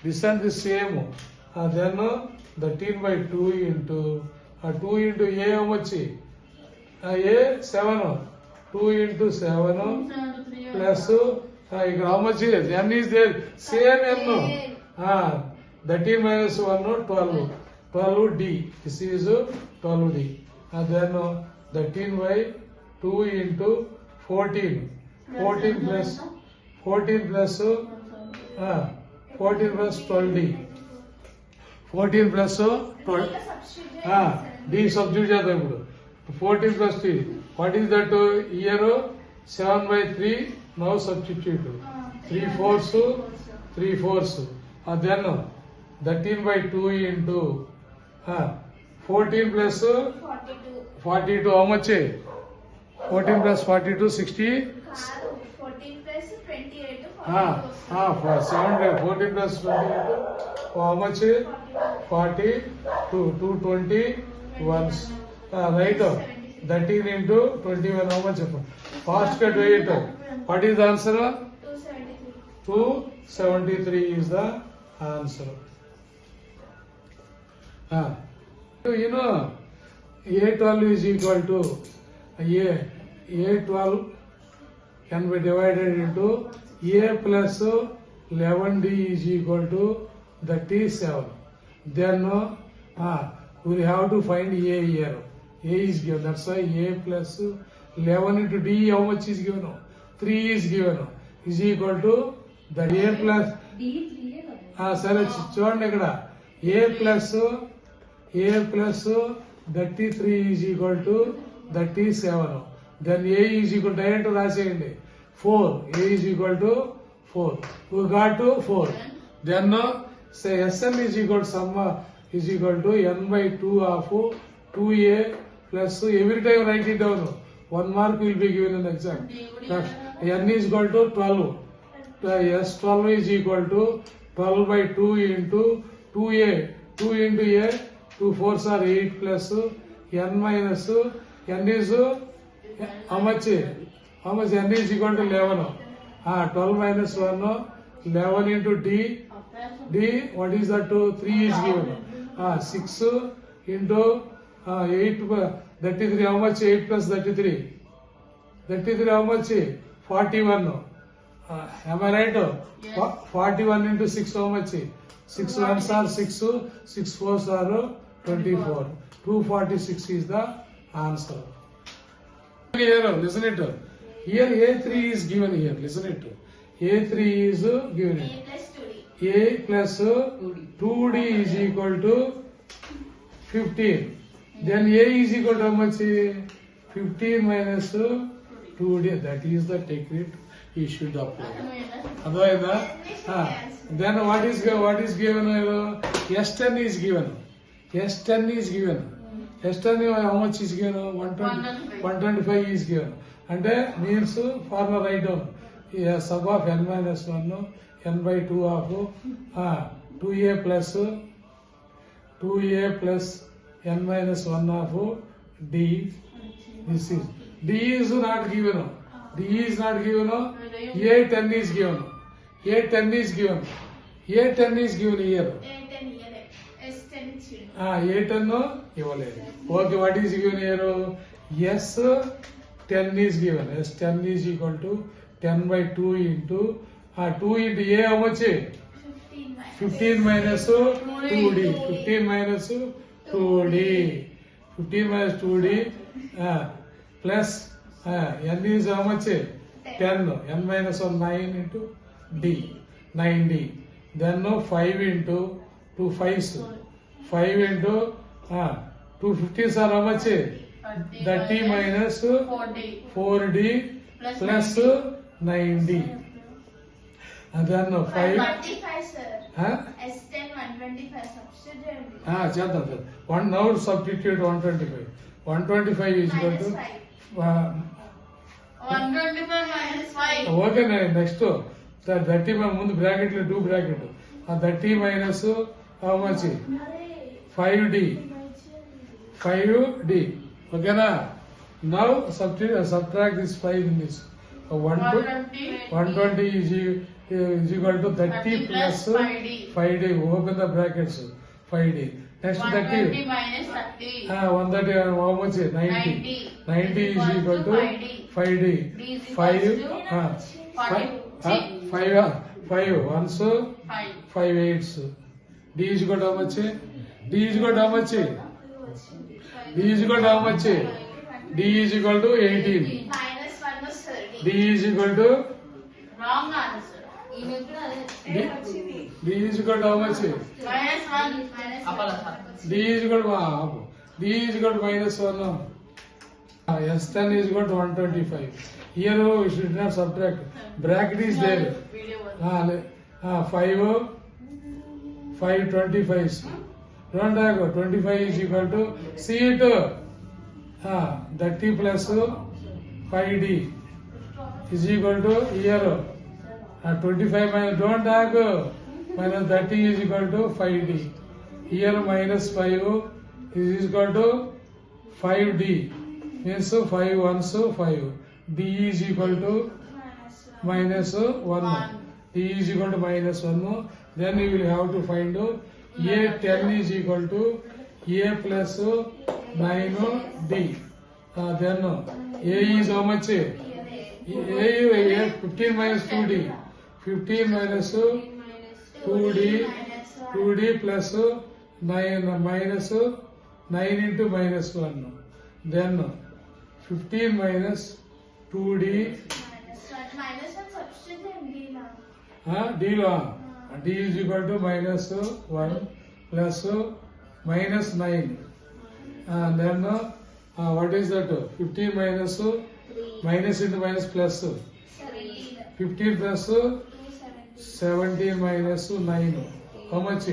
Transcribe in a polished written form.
this and this same. Then 13 by 2 into 2 into A how much? A 7. 2 into 7 plus how much is n is there? Same n. 13 minus 1 12. 12D. This is 12D. Then 13 by 2 into 14. 14 plus 14 plus 12D. 14 plus 12. D substitute చేద్దాం ఇప్పుడు. 14 plus D. What is that? Here 7 by 3. Now substitute. 3 fourths. Then 13 by 2 into 14 plus 42. How much? 14 plus 42 60. 14 plus 28. 14 plus 28. How much? 42. 221. Right. 13 into 21. How much? Fast cut weight. What is the answer? 273. 273 is the answer. You know, A12 is equal to A12 can be divided into A plus 11D is equal to 37. Then we have to find A here. A is given. That's why A plus 11 into D how much is given? 3 is given. Is equal to the A plus. సరే చూడండి ఇక్కడ A plus 33 is equal to 37. Then A is equal to direct రాసేయండి 4. A is equal to 4. We got to 4. Then say Sn is equal to sum is equal to n by 2 of 2A plus every time write it down. 1 mark will be given in exam. N is equal to 12. S12 is equal to 12 by 2 into 2A. 2 into A. 2 4s are 8 plus n minus n is how much? N is equal to 11. 12 minus 1 11 into D. What is that? 3 is given. 6 into 8 33. How much? 8 plus 33. 33 how much? 41. Am I right? Yes. 41 into 6 how much? 6 ones are 6. 6 fours are 24. 246 is the answer. Here, listen it. Here A3 is given here. Listen it. A3 is given. A plus 2D. A plus 2D is equal to 15. Then A is equal to how much? 15 minus 2D. That is the technique you should apply. Otherwise, then what is given? S10 is given. S10 is given. S10 how much is given? 125 is given. And means formula write down. Sub of n minus 1 n by 2 of 2A plus n minus 1 of D. This is D is not given. D is not given. A10 is given. A10 is given. A10 is given here. A10 here. S10 children. A10 ఇవ్వలేదు. Okay, what is given here? S10 is given. S10 is equal to 10 by 2 into 2 into A how much? 15 minus 2D. 15 minus 2D. 15 minus 2D plus n is how much? 10. N minus 1 9 into D. 9D. Then 5 into 2 5s. 5 into 2 15s are how much? 30 minus 4D plus 9D. And then 5. 125 sir. S10 125 substitute. చేద్దాం. One now substitute 125. 125 is equal to 125 minus 5. Okay next 30 ముందు bracket లో 2 bracket 30 minus how much 5D ఓకేనా. Now subtract this 5 in this. 120 is is equal to 30 plus 5D. 5D. Open the brackets. 5D. Next 120 30. minus 30. 130 how much? 90. 90 is equal to 5D. D is equal 5. to 40. 5 ones, 5. 5 eights. D is equal to how much? D is equal to how much? D is equal to how much? D is equal to 18. Minus 1 was 30. D is equal to Wrong answer. D is equal to how much? Minus 1. D is equal to D is equal to minus 1. S10 is equal to 125. Here you should not subtract. Bracket is there. Video was. 5 25s. Don't have 25 is equal to see it. 30 plus 5D is equal to here. 25 minus don't have minus 30 is equal to 5D. Here minus 5 is equal to 5D. Means 5 ones 5. D is equal to minus 1. D is equal to minus 1. Then you will have to find A10 is equal to A plus 9D. Then A is how much? A 15 minus 2D. 15 minus 2D. 2D plus 9 minus 9 into minus 1. Then 15 minus 2D. Minus 1 substitute in D now. D is equal to minus 1 plus minus 9. And then what is that? 15 minus minus into minus plus 15 plus 17 minus 9. How much?